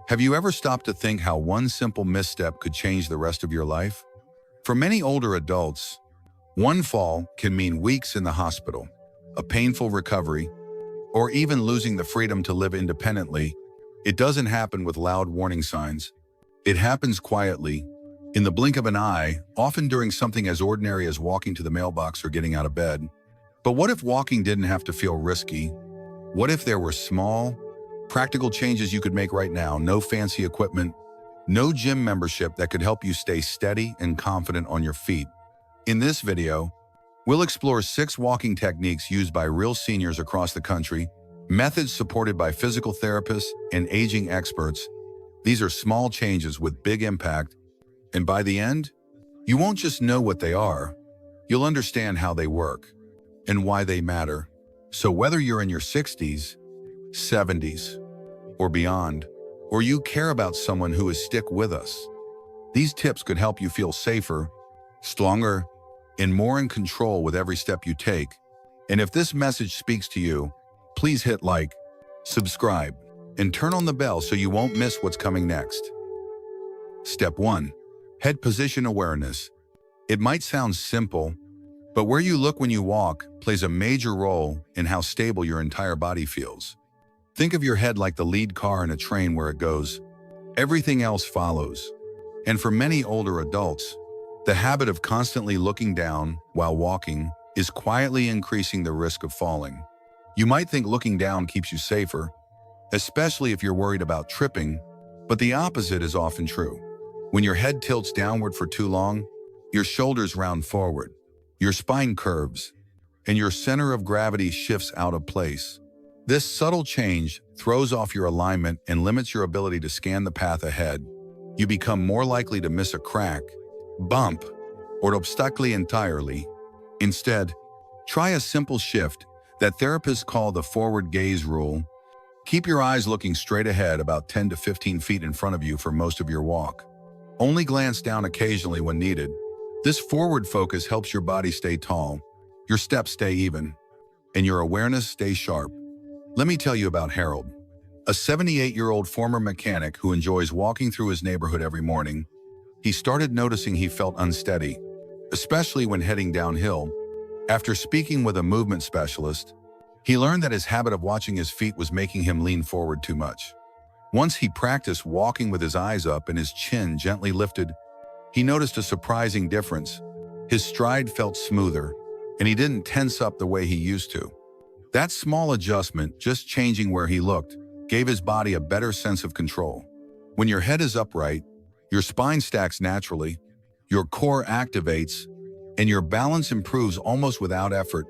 Have you ever stopped to think how one simple misstep could change the rest of your life? For many older adults, one fall can mean weeks in the hospital, a painful recovery, or even losing the freedom to live independently. It doesn't happen with loud warning signs. It happens quietly, in the blink of an eye, often during something as ordinary as walking to the mailbox or getting out of bed. But what if walking didn't have to feel risky? What if there were small, practical changes you could make right now? No fancy equipment, no gym membership that could help you stay steady and confident on your feet. In this video, we'll explore 6 walking techniques used by real seniors across the country, methods supported by physical therapists and aging experts. These are small changes with big impact, and by the end, you won't just know what they are, you'll understand how they work and why they matter. So whether you're in your 60s, 70s, or beyond, or you care about someone who is stick with us, these tips could help you feel safer, stronger, and more in control with every step you take. And if this message speaks to you, please hit like, subscribe, and turn on the bell so you won't miss what's coming next. Step 1. Head position awareness. It might sound simple, but where you look when you walk plays a major role in how stable your entire body feels. Think of your head like the lead car in a train. Where it goes, everything else follows. And for many older adults, the habit of constantly looking down while walking is quietly increasing the risk of falling. You might think looking down keeps you safer, especially if you're worried about tripping, but the opposite is often true. When your head tilts downward for too long, your shoulders round forward, your spine curves, and your center of gravity shifts out of place. This subtle change throws off your alignment and limits your ability to scan the path ahead. You become more likely to miss a crack, bump, or obstacle entirely. Instead, try a simple shift that therapists call the forward gaze rule. Keep your eyes looking straight ahead, about 10 to 15 feet in front of you for most of your walk. Only glance down occasionally when needed. This forward focus helps your body stay tall, your steps stay even, and your awareness stay sharp. Let me tell you about Harold, a 78-year-old former mechanic who enjoys walking through his neighborhood every morning. He started noticing he felt unsteady, especially when heading downhill. After speaking with a movement specialist, he learned that his habit of watching his feet was making him lean forward too much. Once he practiced walking with his eyes up and his chin gently lifted, he noticed a surprising difference. His stride felt smoother, and he didn't tense up the way he used to. That small adjustment, just changing where he looked, gave his body a better sense of control. When your head is upright, your spine stacks naturally, your core activates, and your balance improves almost without effort.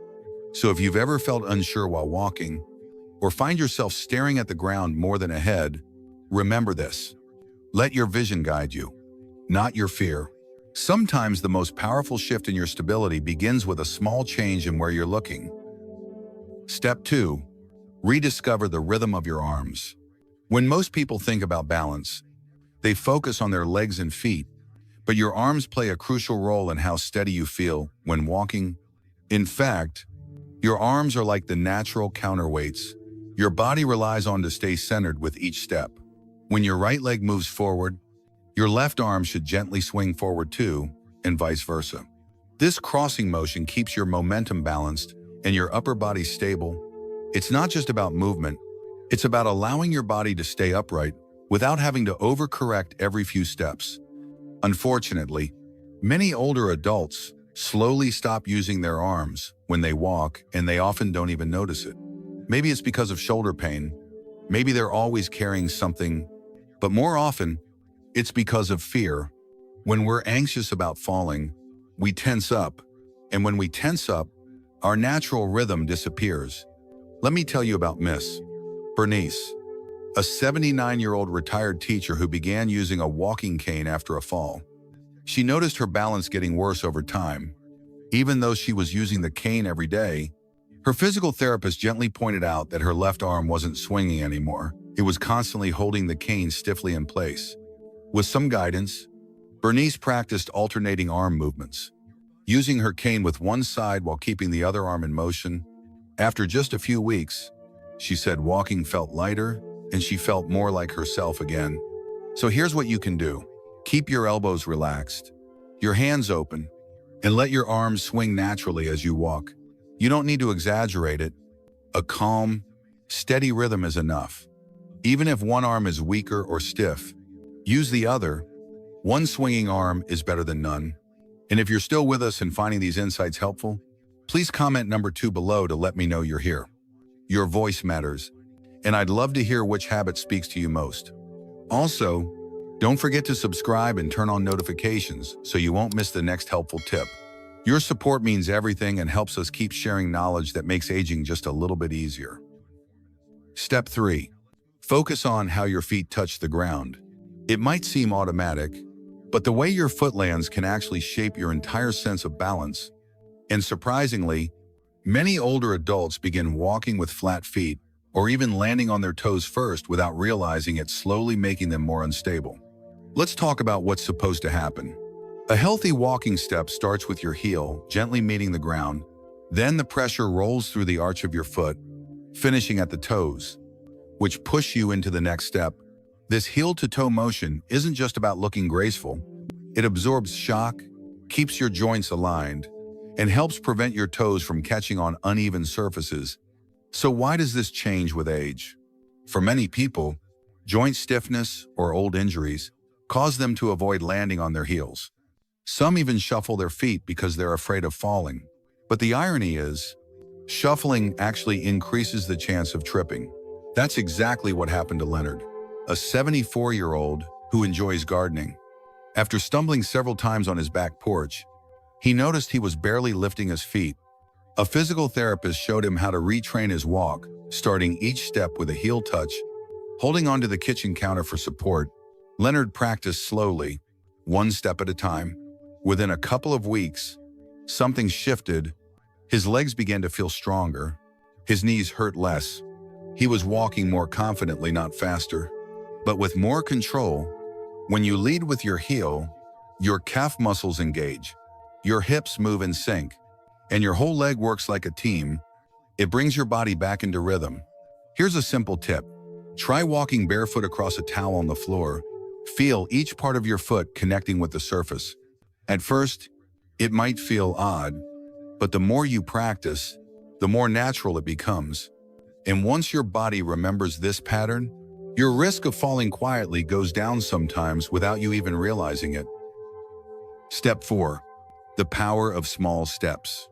So if you've ever felt unsure while walking, or find yourself staring at the ground more than ahead, remember this. Let your vision guide you, not your fear. Sometimes the most powerful shift in your stability begins with a small change in where you're looking. Step 2. Rediscover the rhythm of your arms. When most people think about balance, they focus on their legs and feet, but your arms play a crucial role in how steady you feel when walking. In fact, your arms are like the natural counterweights your body relies on to stay centered with each step. When your right leg moves forward, your left arm should gently swing forward too, and vice versa. This crossing motion keeps your momentum balanced and your upper body stable. It's not just about movement, it's about allowing your body to stay upright without having to overcorrect every few steps. Unfortunately, many older adults slowly stop using their arms when they walk, and they often don't even notice it. Maybe it's because of shoulder pain, maybe they're always carrying something, but more often, it's because of fear. When we're anxious about falling, we tense up, and when we tense up, our natural rhythm disappears. Let me tell you about Miss Bernice, a 79-year-old retired teacher who began using a walking cane after a fall. She noticed her balance getting worse over time. Even though she was using the cane every day, her physical therapist gently pointed out that her left arm wasn't swinging anymore. It was constantly holding the cane stiffly in place. With some guidance, Bernice practiced alternating arm movements, using her cane with one side while keeping the other arm in motion. After just a few weeks, she said walking felt lighter and she felt more like herself again. So here's what you can do. Keep your elbows relaxed, your hands open, and let your arms swing naturally as you walk. You don't need to exaggerate it. A calm, steady rhythm is enough. Even if one arm is weaker or stiff, use the other. One swinging arm is better than none. And if you're still with us and finding these insights helpful, please comment number 2 below to let me know you're here. Your voice matters, and I'd love to hear which habit speaks to you most. Also, don't forget to subscribe and turn on notifications so you won't miss the next helpful tip. Your support means everything and helps us keep sharing knowledge that makes aging just a little bit easier. Step 3. Focus on how your feet touch the ground. It might seem automatic, but the way your foot lands can actually shape your entire sense of balance. And surprisingly, many older adults begin walking with flat feet or even landing on their toes first without realizing it, slowly making them more unstable. Let's talk about what's supposed to happen. A healthy walking step starts with your heel gently meeting the ground. Then the pressure rolls through the arch of your foot, finishing at the toes, which push you into the next step. This heel-to-toe motion isn't just about looking graceful. It absorbs shock, keeps your joints aligned, and helps prevent your toes from catching on uneven surfaces. So why does this change with age? For many people, joint stiffness or old injuries cause them to avoid landing on their heels. Some even shuffle their feet because they're afraid of falling. But the irony is, shuffling actually increases the chance of tripping. That's exactly what happened to Leonard, a 74-year-old who enjoys gardening. After stumbling several times on his back porch, he noticed he was barely lifting his feet. A physical therapist showed him how to retrain his walk, starting each step with a heel touch. Holding onto the kitchen counter for support, Leonard practiced slowly, one step at a time. Within a couple of weeks, something shifted. His legs began to feel stronger. His knees hurt less. He was walking more confidently, not faster, but with more control. When you lead with your heel, your calf muscles engage, your hips move in sync, and your whole leg works like a team. It brings your body back into rhythm. Here's a simple tip. Try walking barefoot across a towel on the floor. Feel each part of your foot connecting with the surface. At first, it might feel odd, but the more you practice, the more natural it becomes. And once your body remembers this pattern, your risk of falling quietly goes down sometimes without you even realizing it. Step 4. The power of small steps.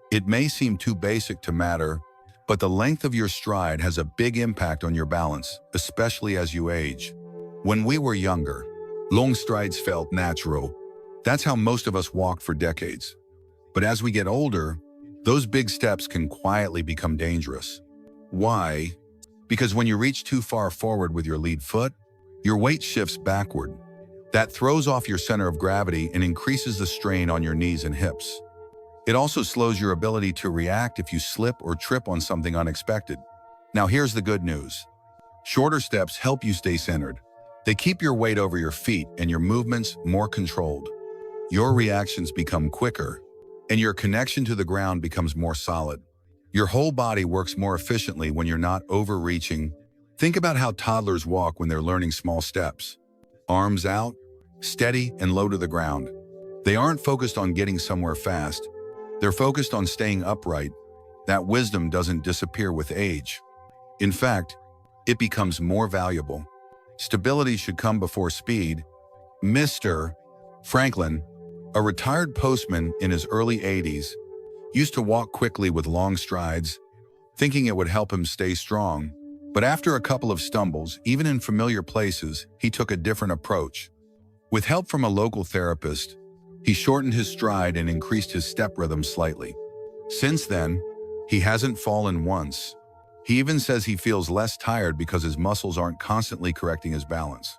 It may seem too basic to matter, but the length of your stride has a big impact on your balance, especially as you age. When we were younger, long strides felt natural. That's how most of us walked for decades. But as we get older, those big steps can quietly become dangerous. Why? Because when you reach too far forward with your lead foot, your weight shifts backward. That throws off your center of gravity and increases the strain on your knees and hips. It also slows your ability to react if you slip or trip on something unexpected. Now here's the good news. Shorter steps help you stay centered. They keep your weight over your feet and your movements more controlled. Your reactions become quicker, and your connection to the ground becomes more solid. Your whole body works more efficiently when you're not overreaching. Think about how toddlers walk when they're learning small steps. Arms out, steady and low to the ground. They aren't focused on getting somewhere fast. They're focused on staying upright. That wisdom doesn't disappear with age. In fact, it becomes more valuable. Stability should come before speed. Mr. Franklin, a retired postman in his early 80s, used to walk quickly with long strides, thinking it would help him stay strong. But after a couple of stumbles, even in familiar places, he took a different approach. With help from a local therapist, he shortened his stride and increased his step rhythm slightly. Since then, he hasn't fallen once. He even says he feels less tired because his muscles aren't constantly correcting his balance.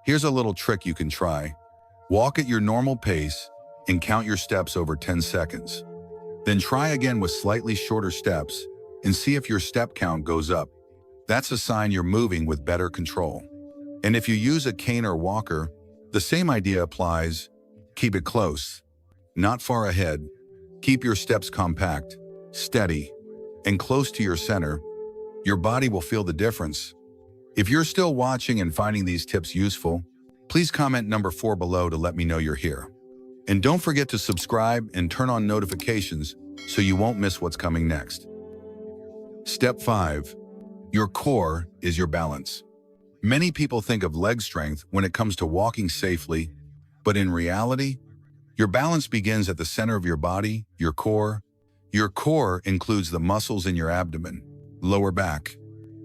Here's a little trick you can try. Walk at your normal pace and count your steps over 10 seconds. Then try again with slightly shorter steps and see if your step count goes up. That's a sign you're moving with better control. And if you use a cane or walker, the same idea applies. Keep it close, not far ahead. Keep your steps compact, steady, and close to your center. Your body will feel the difference. If you're still watching and finding these tips useful, Please comment number 4 below to let me know you're here. And don't forget to subscribe and turn on notifications so you won't miss what's coming next. Step 5. Your core is your balance. Many people think of leg strength when it comes to walking safely, but in reality, your balance begins at the center of your body, your core. Your core includes the muscles in your abdomen, lower back,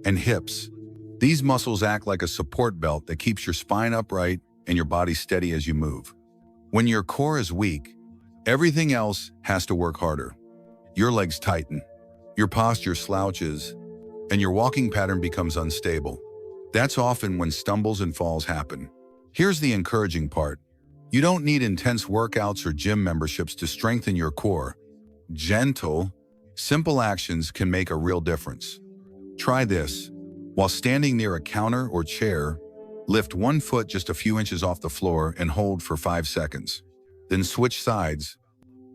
and hips. These muscles act like a support belt that keeps your spine upright and your body steady as you move. When your core is weak, everything else has to work harder. Your legs tighten, your posture slouches, and your walking pattern becomes unstable. That's often when stumbles and falls happen. Here's the encouraging part. You don't need intense workouts or gym memberships to strengthen your core. Gentle, simple actions can make a real difference. Try this. While standing near a counter or chair, lift one foot just a few inches off the floor and hold for 5 seconds. Then switch sides.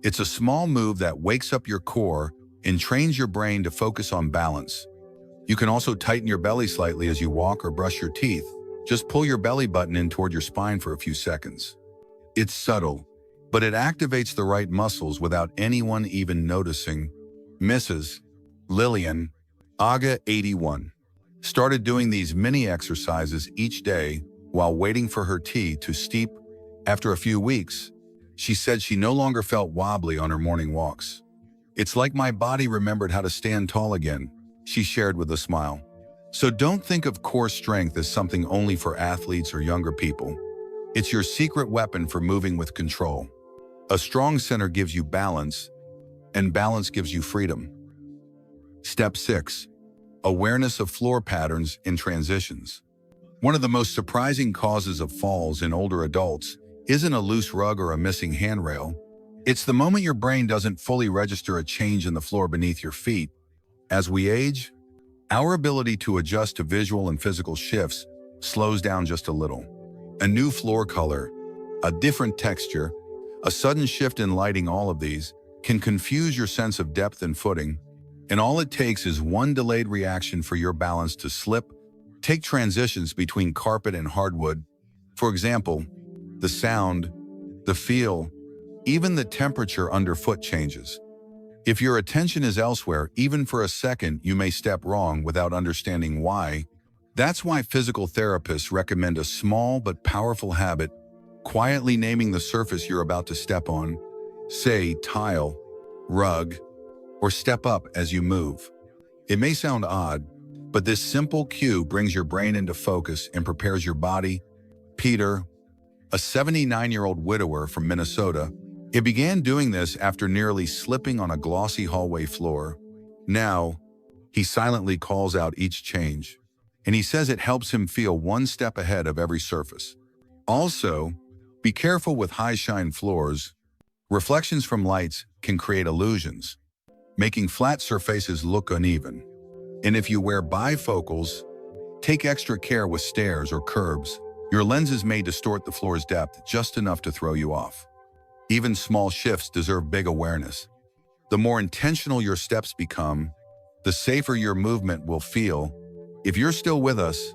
It's a small move that wakes up your core and trains your brain to focus on balance. You can also tighten your belly slightly as you walk or brush your teeth. Just pull your belly button in toward your spine for a few seconds. It's subtle, but it activates the right muscles without anyone even noticing. Mrs. Lillian, Aga 81, started doing these mini exercises each day while waiting for her tea to steep. After a few weeks, she said she no longer felt wobbly on her morning walks. "It's like my body remembered how to stand tall again," she shared with a smile. So don't think of core strength as something only for athletes or younger people. It's your secret weapon for moving with control. A strong center gives you balance, and balance gives you freedom. Step 6. Awareness of floor patterns in transitions. One of the most surprising causes of falls in older adults isn't a loose rug or a missing handrail. It's the moment your brain doesn't fully register a change in the floor beneath your feet. As we age, our ability to adjust to visual and physical shifts slows down just a little. A new floor color, a different texture, a sudden shift in lighting, all of these can confuse your sense of depth and footing, and all it takes is one delayed reaction for your balance to slip. Take transitions between carpet and hardwood. For example, the sound, the feel, even the temperature underfoot changes. If your attention is elsewhere, even for a second, you may step wrong without understanding why. That's why physical therapists recommend a small but powerful habit: quietly naming the surface you're about to step on. Say tile, rug, or step up as you move. It may sound odd, but this simple cue brings your brain into focus and prepares your body. Peter, a 79-year-old widower from Minnesota, he began doing this after nearly slipping on a glossy hallway floor. Now, he silently calls out each change, and he says it helps him feel one step ahead of every surface. Also, be careful with high-shine floors. Reflections from lights can create illusions, making flat surfaces look uneven. And if you wear bifocals, take extra care with stairs or curbs. Your lenses may distort the floor's depth just enough to throw you off. Even small shifts deserve big awareness. The more intentional your steps become, the safer your movement will feel. If you're still with us,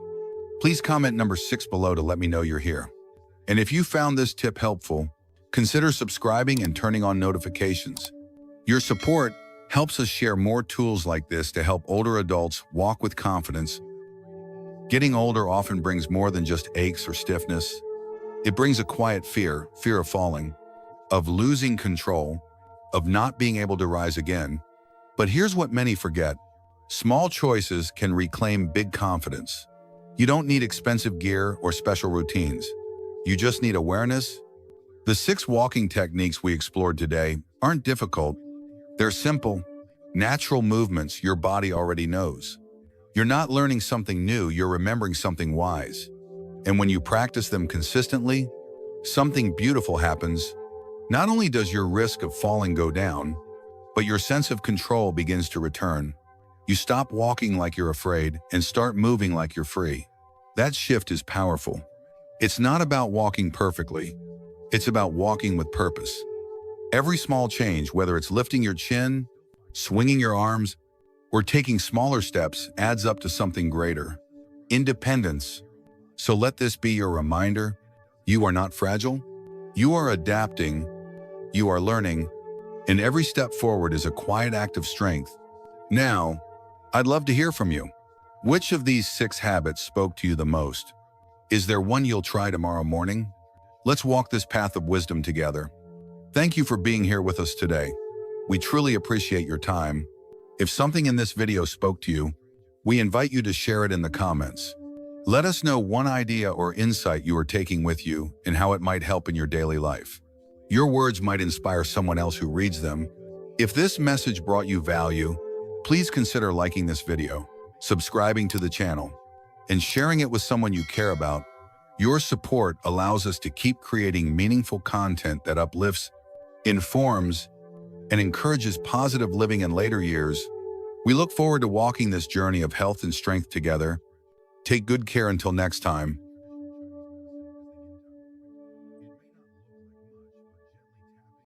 please comment number 6 below to let me know you're here. And if you found this tip helpful, consider subscribing and turning on notifications. Your support helps us share more tools like this to help older adults walk with confidence. Getting older often brings more than just aches or stiffness. It brings a quiet fear of falling, of losing control, of not being able to rise again. But here's what many forget. Small choices can reclaim big confidence. You don't need expensive gear or special routines. You just need awareness. The 6 walking techniques we explored today aren't difficult. They're simple, natural movements your body already knows. You're not learning something new, you're remembering something wise. And when you practice them consistently, something beautiful happens. Not only does your risk of falling go down, but your sense of control begins to return. You stop walking like you're afraid and start moving like you're free. That shift is powerful. It's not about walking perfectly. It's about walking with purpose. Every small change, whether it's lifting your chin, swinging your arms, or taking smaller steps, adds up to something greater: independence. So let this be your reminder. You are not fragile. You are adapting. You are learning. And every step forward is a quiet act of strength. Now, I'd love to hear from you. Which of these 6 habits spoke to you the most? Is there one you'll try tomorrow morning? Let's walk this path of wisdom together. Thank you for being here with us today. We truly appreciate your time. If something in this video spoke to you, we invite you to share it in the comments. Let us know one idea or insight you are taking with you and how it might help in your daily life. Your words might inspire someone else who reads them. If this message brought you value, please consider liking this video, subscribing to the channel, and sharing it with someone you care about. Your support allows us to keep creating meaningful content that uplifts, informs, and encourages positive living in later years. We look forward to walking this journey of health and strength together. Take good care until next time.